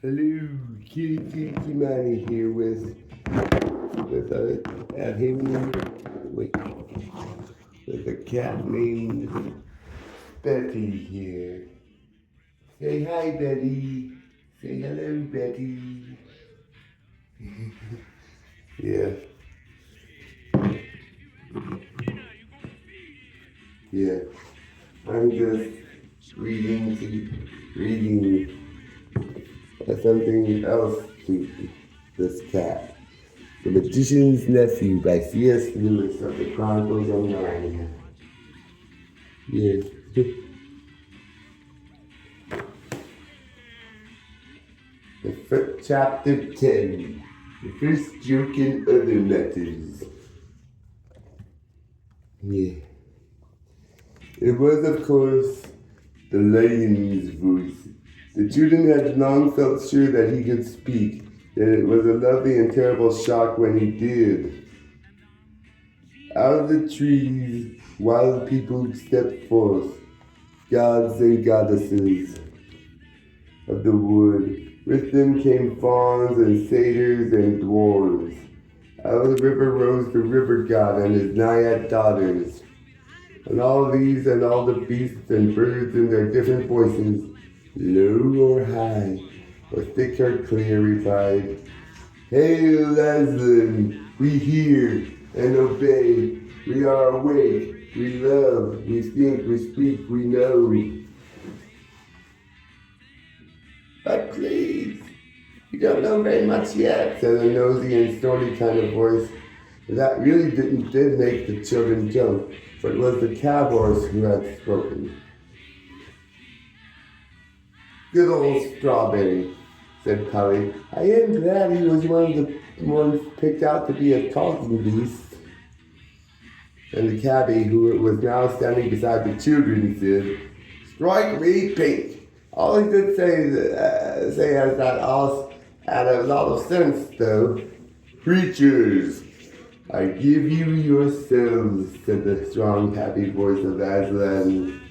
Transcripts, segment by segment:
Hello, Killy Killy Kymani here with a cat named Betty here. Say hi, Betty. Say hello, Betty. Yeah, yeah. I'm just reading something else to this cat. The Magician's Nephew by C.S. Lewis of the Chronicles of Narnia. Yes. Chapter 10. The first joke and other matters. Yeah. It was, of course, the lion's voice. The children had long felt sure that he could speak, yet it was a lovely and terrible shock when he did. Out of the trees, wild people stepped forth, gods and goddesses of the wood. With them came fauns and satyrs and dwarves. Out of the river rose the river god and his naiad daughters. And all these and all the beasts and birds in their different voices, low or high, or thick or clear, replied, "Hail, Aslan! We hear and obey. We are awake. We love. We think. We speak. We know." "But please, you don't know very much yet," said a nosy and snorty kind of voice. That really did make the children jump, for it was the cab horse who had spoken. "Good old Strawberry," said Polly. "I am glad he was one of the ones picked out to be a talking beast." And the cabbie, who was now standing beside the children, said, "Strike me pink. All he did say has that all had a lot of sense, though. Creatures, I give you yourselves," said the strong, happy voice of Aslan.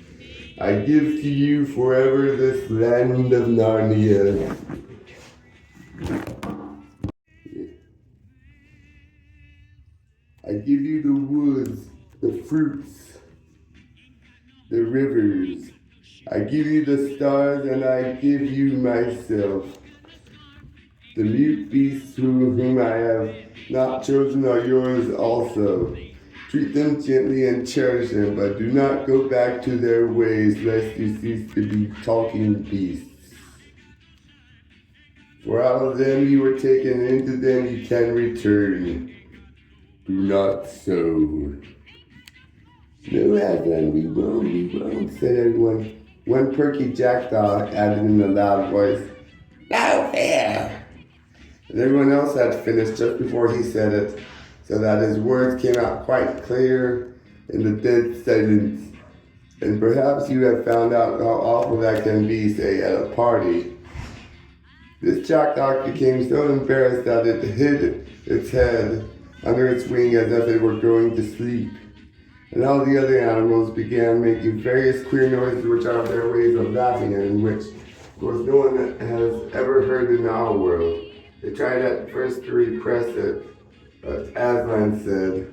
"I give to you forever this land of Narnia." "I give you the woods, the fruits, the rivers. I give you the stars, and I give you myself. The mute beasts whom I have not chosen are yours also. Treat them gently and cherish them, but do not go back to their ways, lest you cease to be talking beasts. For out of them you were taken, into them you can return. Do not so." "No, Aslan, we won't," said everyone. One perky jackdaw added in a loud voice, "No fear." And everyone else had finished just before he said it, so that his words came out quite clear in the dead silence. And perhaps you have found out how awful that can be, say, at a party. This jackdaw became so embarrassed that it hid its head under its wing as if it were going to sleep. And all the other animals began making various queer noises, which are their ways of laughing, and which, of course, no one has ever heard in our world. They tried at first to repress it, but Aslan said,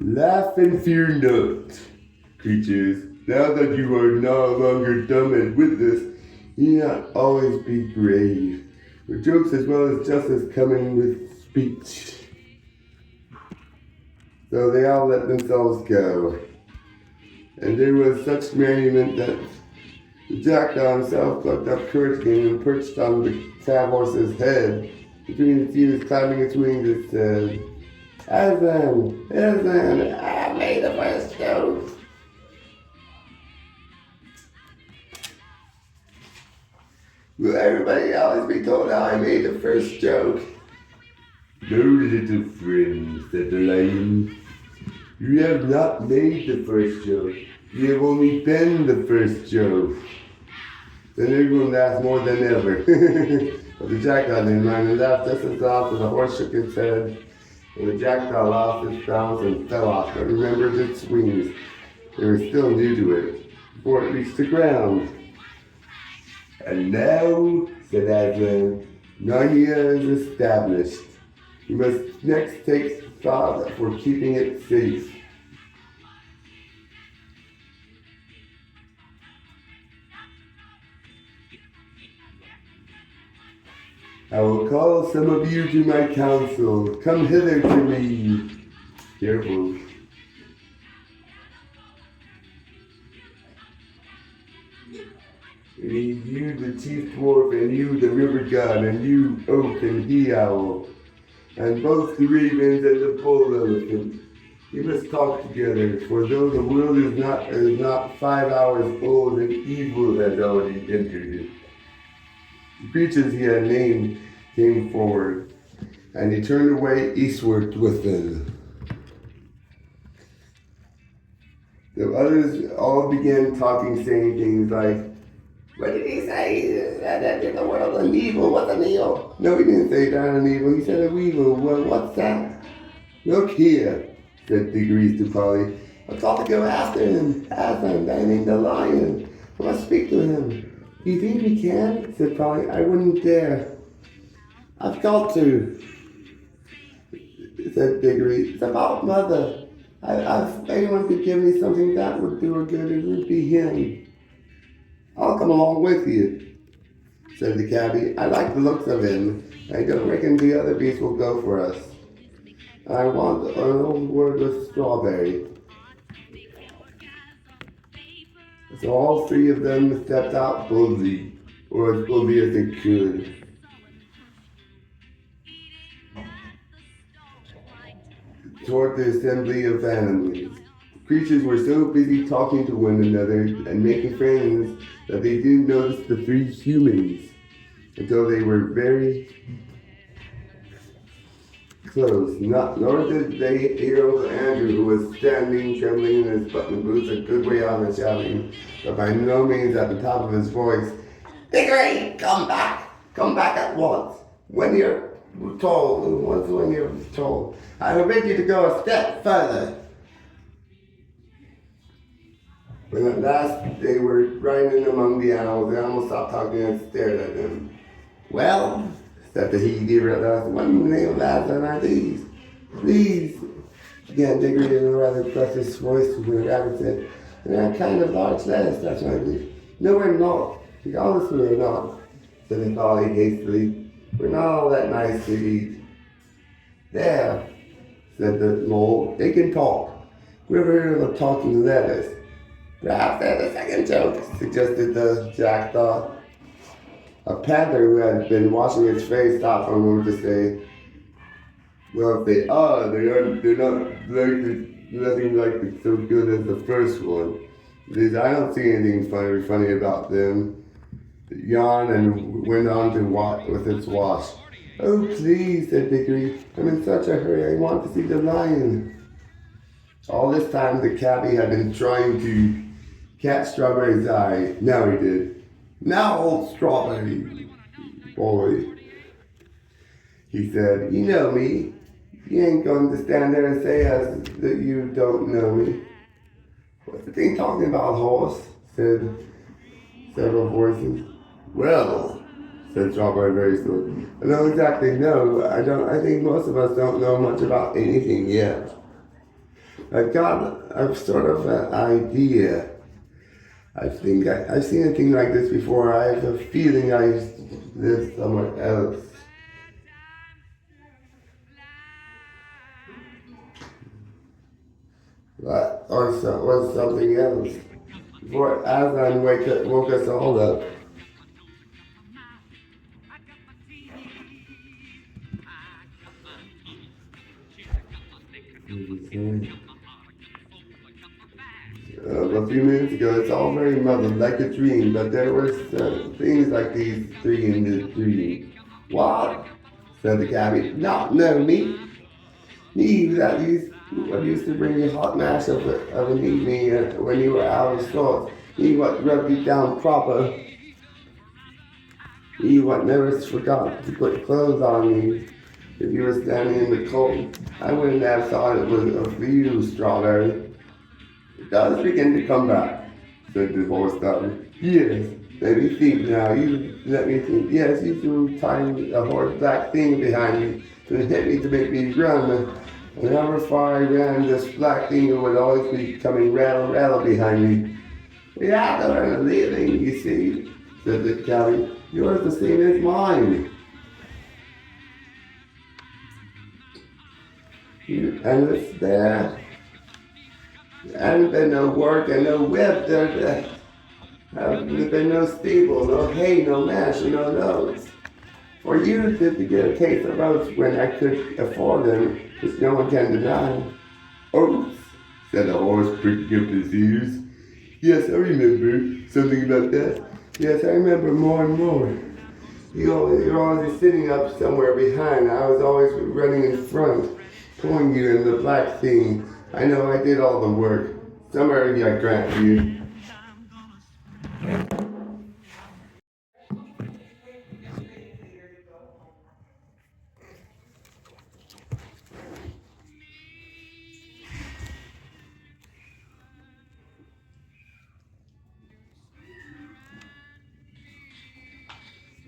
"Laugh and fear not, creatures. Now that you are no longer dumb and witless, you not always be grave. For jokes as well as justice come in with speech." So they all let themselves go. And there was such merriment that the jackdaw himself plucked up courage again and perched on the cab horse's head. Between his teeth, clapping its wings, it said, "Aslan, Aslan, I made the first joke." "Will everybody always be told how I made the first joke?" "No, little friend," said the lion. "You have not made the first joke. You have only been the first joke." Then everyone laughed more than ever. But the jackdaw didn't mind and laughed just as loud as the horse shook its head. And the jackdaw lost its balance and fell off, but remembered its wings. They were still new to it before it reached the ground. "And now," said Aslan. 9 years established. You must next take thought for keeping it safe. I will call some of you to my council. Come hither to me. Careful. You the chief dwarf, and you the river god, and you oak and he owl, and both the ravens and the bull elephant. You must talk together, for though the world is not 5 hours old, and evil has already entered it. The creatures he had named came forward, and he turned away eastward with them. The others all began talking, saying things like, "What did he say? That entered the world an evil. What's an evil?" "No, he didn't say that an evil. He said an evil." "Well, what's that?" "Look here," said Diggory to Polly. "I've got to go after him. Aslan, I mean the lion. I must speak to him." "Do you think we can?" said Polly. "I wouldn't dare." "I've got to," said Diggory. "It's about Mother. If anyone could give me something that would do her good, it would be him." "I'll come along with you," said the cabbie. "I like the looks of him. I don't reckon the other beasts will go for us. I want an old word with Strawberry." So all three of them stepped out boldly, or as boldly as they could. Toward the assembly of animals. The creatures were so busy talking to one another and making friends that they didn't notice the three humans until they were very close. Nor did they hear Uncle Andrew, who was standing trembling in his button boots a good way out and shouting, but by no means at the top of his voice, "Diggory, come back! Come back at once! When you're told, I forbid you to go a step further." When at last they were riding among the animals stopped talking and stared at them. "Well," said the he-deer at last, "what in the name of Aslan are these?" "These," began Diggory in a rather breathless voice when the rabbit said, "they're a kind of large lettuce, that's what I believe." "No, we're not. Honestly, we're not," said the collie hastily. "We're not all that nice to eat." "There," said the mole, "they can talk. We ever heard of a talking lettuce?" "Perhaps that's a second joke," suggested the jackdaw. A panther who had been washing his face stopped for a moment to say, "Well, if they are, they're not nothing like so good as the first one. I don't see anything funny about them." It yawned and went on to with its wash. "Oh, please," said Diggory. "I'm in such a hurry. I want to see the lion." All this time the cabbie had been trying to catch Strawberry's eye. Now he did. "Now, old Strawberry boy," he said, "you know me. You ain't going to stand there and say that you don't know me." "What's the thing talking about, horse?" said several voices. "Well," said Strawberry very slowly, "I don't exactly know. I think most of us don't know much about anything yet. I've got a sort of an idea. I think I've seen a thing like this before. I have a feeling I live somewhere else." Or was something else. Before Aslan woke us all up. A few minutes ago, it's all very muddled, like a dream, but there were things like these three in the dream. "What?" said the cabbie. "No, me. Me, what used to bring you hot mash of an evening when you were out of sorts. Me, what rubbed you down proper. Me, what never forgot to put clothes on you if you were standing in the cold. I wouldn't have thought it was of you, Strawberry." "It does begin to come back," said the horse stubborn. "Yes, let me think now. let me think. Yes, he threw tiny a horse black thing behind me to hit me to make me run. And however far I ran, this black thing would always be coming rattle, rattle behind me. We have to earn a living, you see, said the cabby. Yours the same as mine. And it's there. Hadn't been no work and no whip. There hasn't been no stable, no hay, no mash, and no nose. For you to get a taste of oats when I could afford them, which no one can deny. Oats, said the horse, pricking up his ears. Yes, I remember something about that. Yes, I remember more and more. You're always sitting up somewhere behind. I was always running in front, pulling you in the black thing. I know I did all the work. Somewhere I grant you.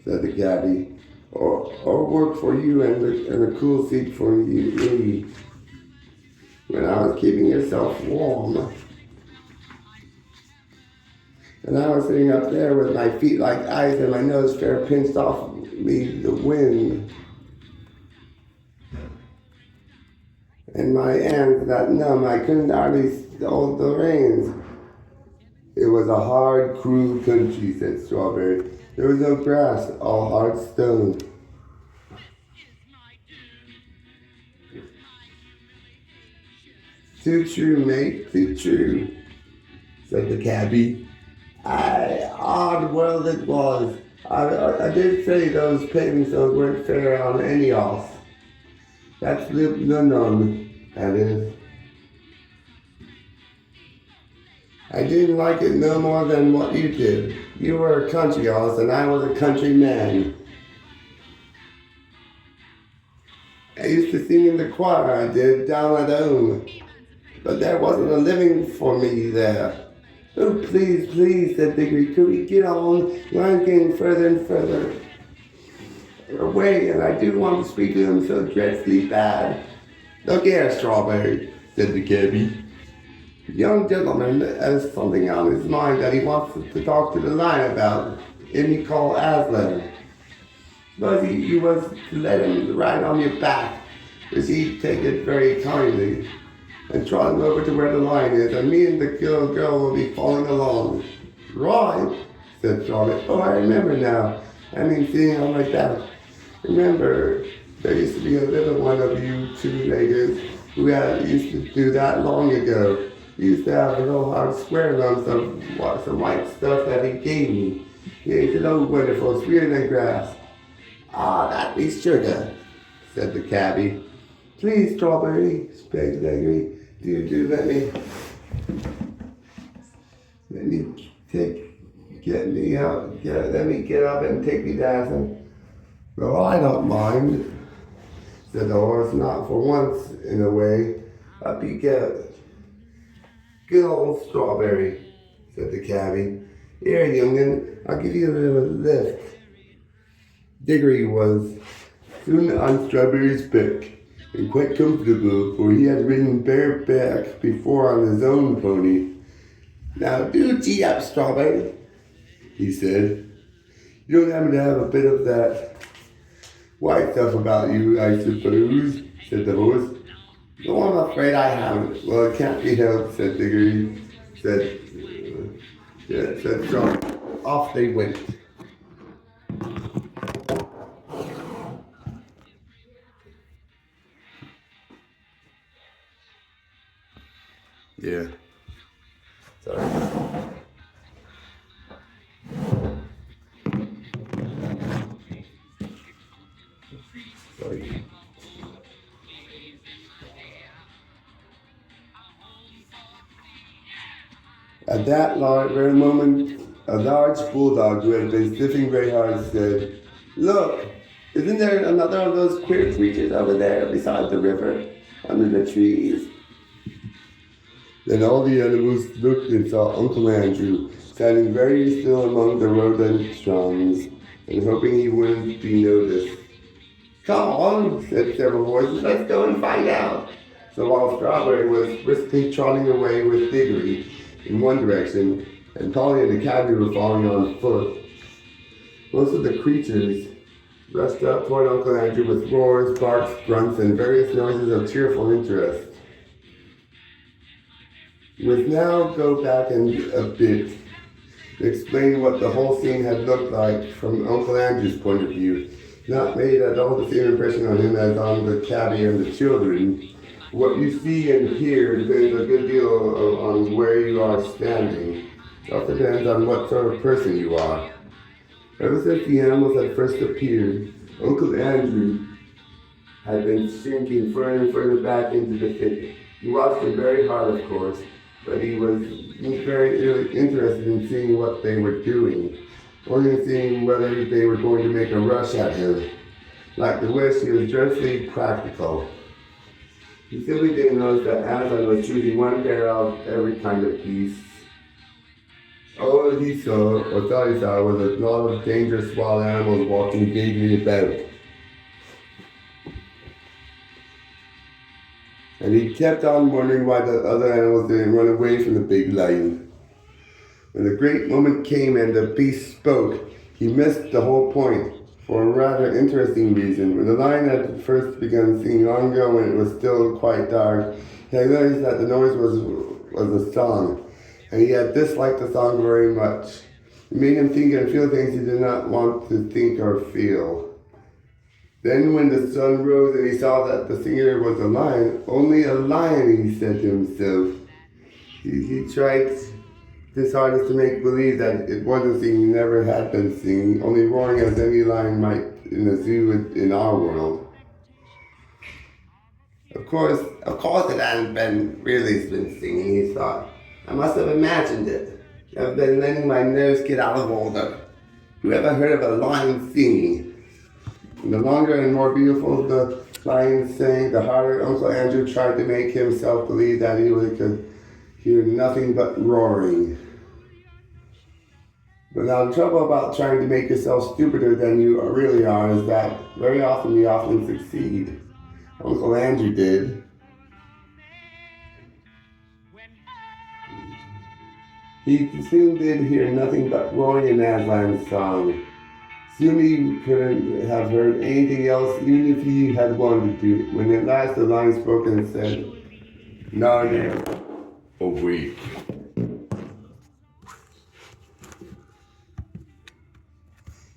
Said the cabby. Or work for you and a cool seat for you, me. When I was keeping yourself warm. And I was sitting up there with my feet like ice and my nose fair pinched off me the wind. And my hands got numb. I couldn't hardly hold the reins. It was a hard, cruel country, said Strawberry. There was no grass, all hard stone. Too true, mate, too true, said the cabby. Odd world it was. I did say those paving stones weren't fair on any horse. That's none, that is. I didn't like it no more than what you did. You were a country horse and I was a country man. I used to sing in the choir, I did, down at home. But there wasn't a living for me there. Oh, please, please, said Diggory, could we get on? Line's getting further and further away, and I do want to speak to him so dreadfully bad. Look here, Strawberry, said the cabby. The young gentleman has something on his mind that he wants to talk to the line about, him you call Aslan. Suppose you was to let him ride on your back, because he'd take it very kindly, and trot him over to where the line is, and me and the little girl will be following along. Right, said Charlotte. Oh, I remember now. I mean, seeing on my back. Remember, there used to be a little one of you two-leggers who used to do that long ago. He used to have a little hard square lumps of some white stuff that he gave me. He said, oh, wonderful, sweeter than grass. Ah, that be sugar, said the cabby. Please, Strawberry, begged Gregory, do let me let me get up and take me dancing. Well, I don't mind, said the horse, not for once in a way. Up you get. Good old Strawberry, said the cabby. Here, young'un, I'll give you a little lift. Diggory was soon on Strawberry's back, and quite comfortable, for he had ridden bareback before on his own pony. Now do gee up, Strawberry, he said. You don't happen to have a bit of that white stuff about you, I suppose, said the horse. No, I'm afraid I haven't. Well, it can't be helped, said Diggory. Said Strawberry. Off they went. Yeah. Sorry. Sorry. At that very moment, a large bulldog who had been sniffing very hard said, Look, isn't there another of those queer creatures over there beside the river, under the trees? Then all the animals looked and saw Uncle Andrew standing very still among the rhododendrons. and hoping he wouldn't be noticed. "Come on," said several voices, "let's go and find out." So while Strawberry was briskly trotting away with Diggory in one direction, and Polly and the cabby were following on foot, most of the creatures rushed up toward Uncle Andrew with roars, barks, grunts, and various noises of cheerful interest. We'll now go back a bit to explain what the whole scene had looked like from Uncle Andrew's point of view. Not made at all the same impression on him as on the cabby and the children. What you see and hear depends a good deal on where you are standing. It also depends on what sort of person you are. Ever since the animals had first appeared, Uncle Andrew had been sinking further and further back into the thicket. He watched them very hard, of course, but he was very interested in seeing what they were doing, or in seeing whether they were going to make a rush at him. Like the wish, he was dreadfully practical. He simply didn't notice that Aslan was choosing one pair of every kind of beast. All he saw, or thought he saw, was a lot of dangerous wild animals walking vaguely about. And he kept on wondering why the other animals didn't run away from the big lion. When the great moment came and the beast spoke, he missed the whole point, for a rather interesting reason. When the lion had first begun singing long ago when it was still quite dark, he had realized that the noise was a song, and he had disliked the song very much. It made him think and feel things he did not want to think or feel. Then when the sun rose and he saw that the singer was a lion, only a lion, he said to himself. He tried his hardest to make believe that it wasn't singing, never had been singing, only roaring as any lion might in a zoo in our world. Of course it hadn't been singing, he thought. I must have imagined it. I've been letting my nerves get out of order. Who ever heard of a lion singing? And the longer and more beautiful the lion sang, the harder Uncle Andrew tried to make himself believe that he could hear nothing but roaring. But now the trouble about trying to make yourself stupider than you really are is that very often you often succeed. Uncle Andrew did. He soon did hear nothing but roaring in Aslan's song. Soon he couldn't have heard anything else, even if he had wanted to. When at last the lion spoke and said, "Now, awake."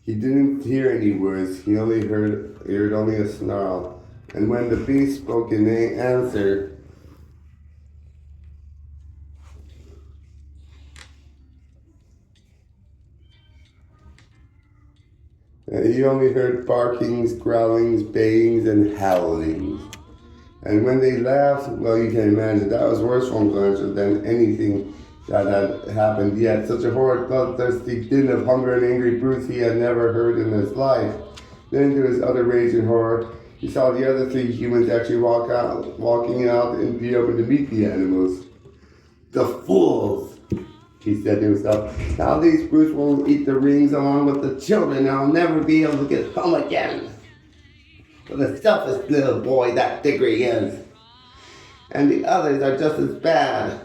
He didn't hear any words. He only heard only a snarl. And when the beast spoke in answer, he only heard barkings, growlings, bayings, and howlings. And when they laughed, well, you can imagine, that was worse for Uncle Andrew than anything that had happened yet. Such a horrid, bloodthirsty din of hunger and angry brutes he had never heard in his life. Then, to his utter rage and horror, he saw the other three humans actually walking out in the open to meet the animals. "The fools," he said to himself. "Now these brutes will eat the rings along with the children, and I'll never be able to get home again. What a selfish little boy that Diggory is. And the others are just as bad.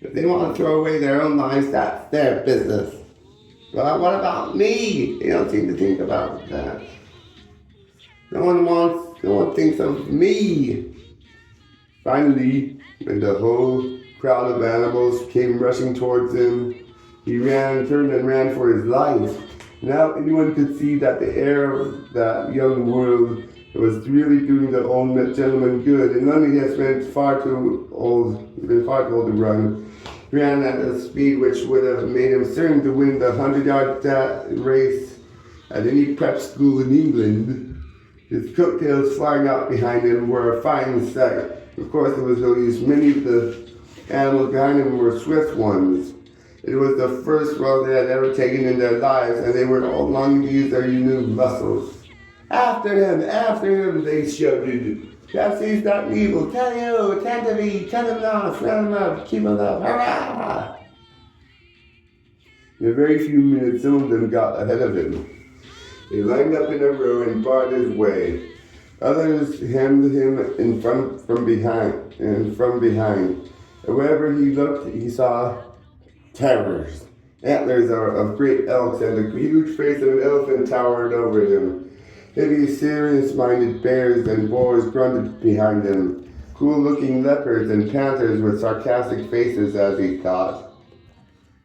If they want to throw away their own lives, that's their business. But what about me? They don't seem to think about that. No one thinks of me." Finally, when the whole crowd of animals came rushing towards him, he turned and ran for his life. Now anyone could see that the heir of that young world was really doing the old gentleman good, and none he has been far too old to run. He ran at a speed which would have made him certain to win the 100-yard race at any prep school in England. His coattails flying out behind him were a fine sight. Of course, it was no use. Many of the animals behind him were swift ones. It was the first road they had ever taken in their lives, and they were all longing to use their new muscles. After him, they shouted. "Perhaps he's not evil. Tell you, tend to me, turn him off, run him up, keep him up, hurrah!" In a very few minutes, some of them got ahead of him. They lined up in a row and barred his way. Others hemmed him in front from behind. And wherever he looked, he saw terrors. Antlers of great elks and the huge face of an elephant towered over him. Heavy, serious-minded bears and boars grunted behind him. Cool-looking leopards and panthers with sarcastic faces, as he thought,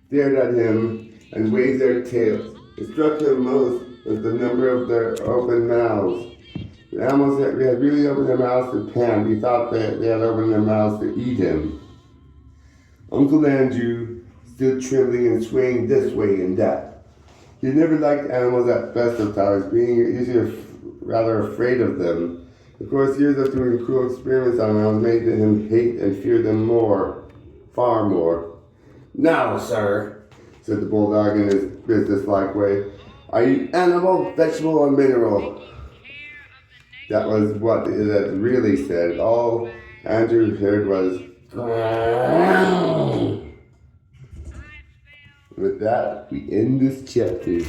stared at him and waved their tails. It struck him most was the number of their open mouths. The animals had really opened their mouths to Pan. He thought that they had opened their mouths to eat him. Uncle Andrew stood trembling and swaying this way and that. He had never liked animals at best of times, being usually rather afraid of them. Of course, years of doing cruel experiments on animals made him hate and fear them more, far more. "Now, sir," said the bulldog in his businesslike way, "are you animal, vegetable, or mineral?" That was what it had really said. All Andrew heard was, "Growl." With that, we end this chapter.